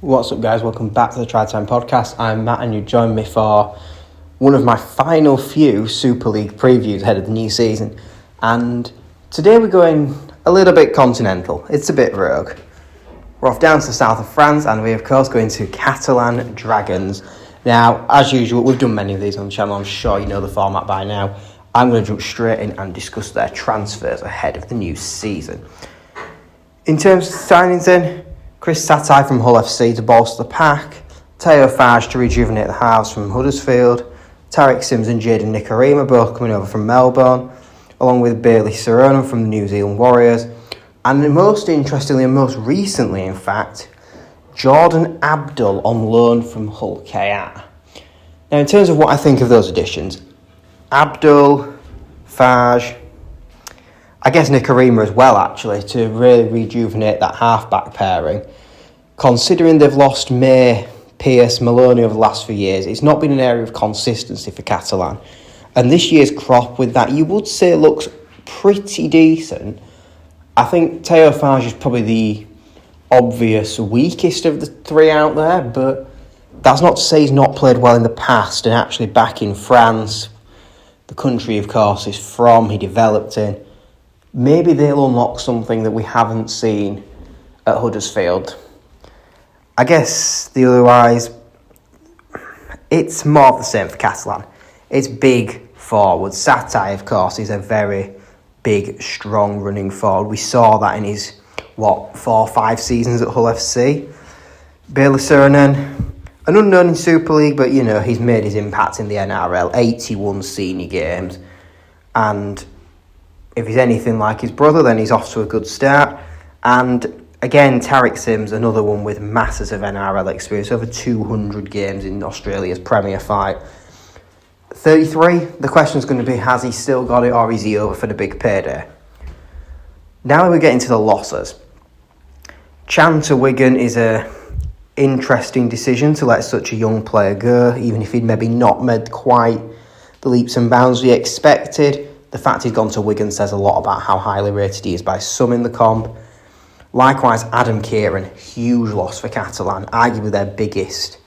What's up, guys? Welcome back to the Try Time podcast. I'm Matt, and you join me for one of my final few Super League previews ahead of the new season. And today we're going a little bit continental. It's a bit rogue. We're off down to the south of France, and we, of course, going to Catalan Dragons. Now, as usual, we've done many of these on the channel. I'm sure you know the format by now. I'm going to jump straight in and discuss their transfers ahead of the new season. In terms of signings then, Chris Satai from Hull FC to bolster the pack, Teo Fage to rejuvenate the house from Huddersfield, Tariq Sims and Jaden Nikarima both coming over from Melbourne, along with Bailey Soronan from the New Zealand Warriors, and most interestingly and most recently, in fact, Jordan Abdul on loan from Hull KR. Now, in terms of what I think of those additions, Abdul, Fage, I guess Nikarima as well, actually, to really rejuvenate that half-back pairing. Considering they've lost May, Pearce, Maloney over the last few years, it's not been an area of consistency for Catalan. And this year's crop with that, you would say, looks pretty decent. I think Teo Fage is probably the obvious weakest of the three out there, but that's not to say he's not played well in the past, and actually back in France, the country, of course, is from, he developed in. Maybe they'll unlock something that we haven't seen at Huddersfield. I guess the otherwise, it's more of the same for Catalan. It's big forward. Satai, of course, is a very big, strong running forward. We saw that in his, 4 or 5 seasons at Hull FC. Bailey Soronan, an unknown in Super League, but, he's made his impact in the NRL. 81 senior games. And if he's anything like his brother, then he's off to a good start. And again, Tariq Sims, another one with masses of NRL experience, over 200 games in Australia's Premier fight. 33, the question's going to be, has he still got it, or is he over for the big payday? Now we get into the losses. Chan to Wigan is a interesting decision to let such a young player go, even if he'd maybe not made quite the leaps and bounds we expected. The fact he's gone to Wigan says a lot about how highly rated he is by some in the comp. Likewise, Adam Kieran, huge loss for Catalan, arguably their biggest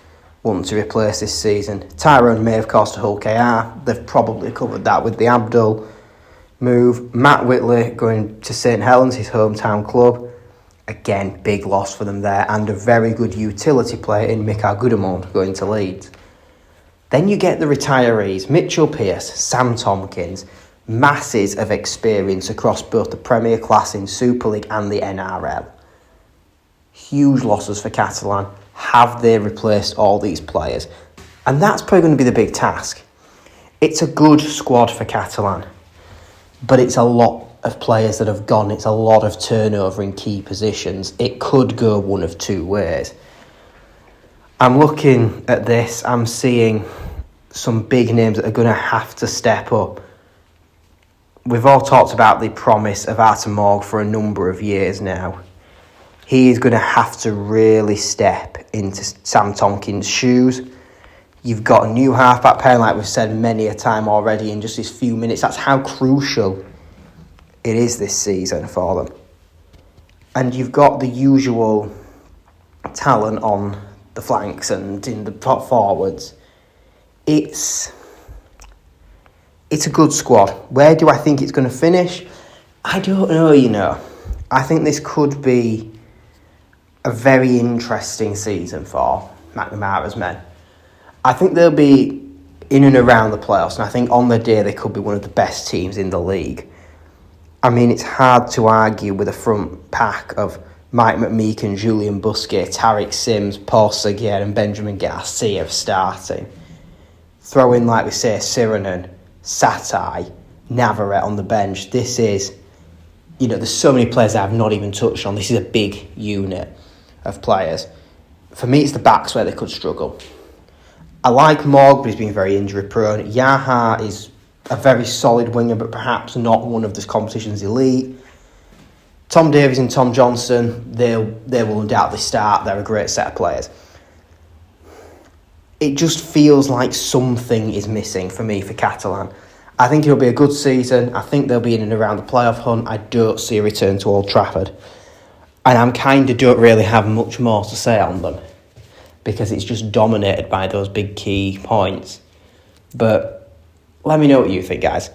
one to replace this season. Tyrone May, of course, to Hull KR. They've probably covered that with the Abdul move. Matt Whitley going to St Helens, his hometown club. Again, big loss for them there. And a very good utility player in Mikael Gudemond going to Leeds. Then you get the retirees. Mitchell Pearce, Sam Tompkins. Masses of experience across both the Premier class in Super League and the NRL. Huge losses for Catalan. Have they replaced all these players? And that's probably going to be the big task. It's a good squad for Catalan, but it's a lot of players that have gone. It's a lot of turnover in key positions. It could go one of two ways. I'm looking at this. I'm seeing some big names that are going to have to step up. We've all talked about the promise of Artur Morg for a number of years now. He is going to have to really step into Sam Tompkins' shoes. You've got a new half-back pair, like we've said many a time already in just these few minutes. That's how crucial it is this season for them. And you've got the usual talent on the flanks and in the forwards. It's a good squad. Where do I think it's going to finish? I don't know, I think this could be a very interesting season for McNamara's men. I think they'll be in and around the playoffs, and I think on the day they could be one of the best teams in the league. I mean, it's hard to argue with a front pack of Mike McMeekin, Julian Busquet, Tariq Sims, Paul Seguier and Benjamin Garcia starting. Throw in, like we say, Soronan, Satai, Navarrete on the bench. This is, there's so many players I've not even touched on. This is a big unit of players. For me, it's the backs where they could struggle. I like Morg, but he's been very injury prone. Yaha is a very solid winger, but perhaps not one of this competition's elite. Tom Davies and Tom Johnson, they will undoubtedly start. They're a great set of players. It just feels like something is missing for me for Catalan. I think it'll be a good season. I think they'll be in and around the playoff hunt. I don't see a return to Old Trafford. And I don't really have much more to say on them. because it's just dominated by those big key points. But let me know what you think, guys.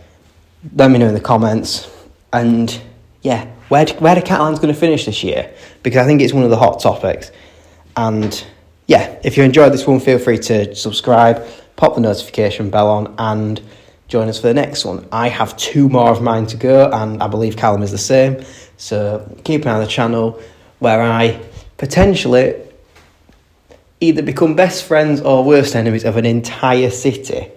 Let me know in the comments. And yeah, where the Catalans going to finish this year? Because I think it's one of the hot topics. And yeah, if you enjoyed this one, feel free to subscribe, pop the notification bell on, and join us for the next one. I have 2 more of mine to go, and I believe Callum is the same. So keep an eye on the channel, where I potentially either become best friends or worst enemies of an entire city,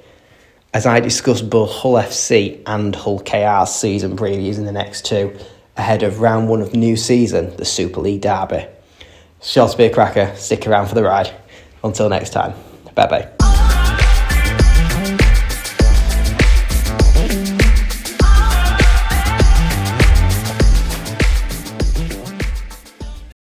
as I discuss both Hull FC and Hull KR's season previews in the next 2, ahead of round 1 of the new season, the Super League derby. Sure to be a cracker. Stick around for the ride. Until next time, bye bye.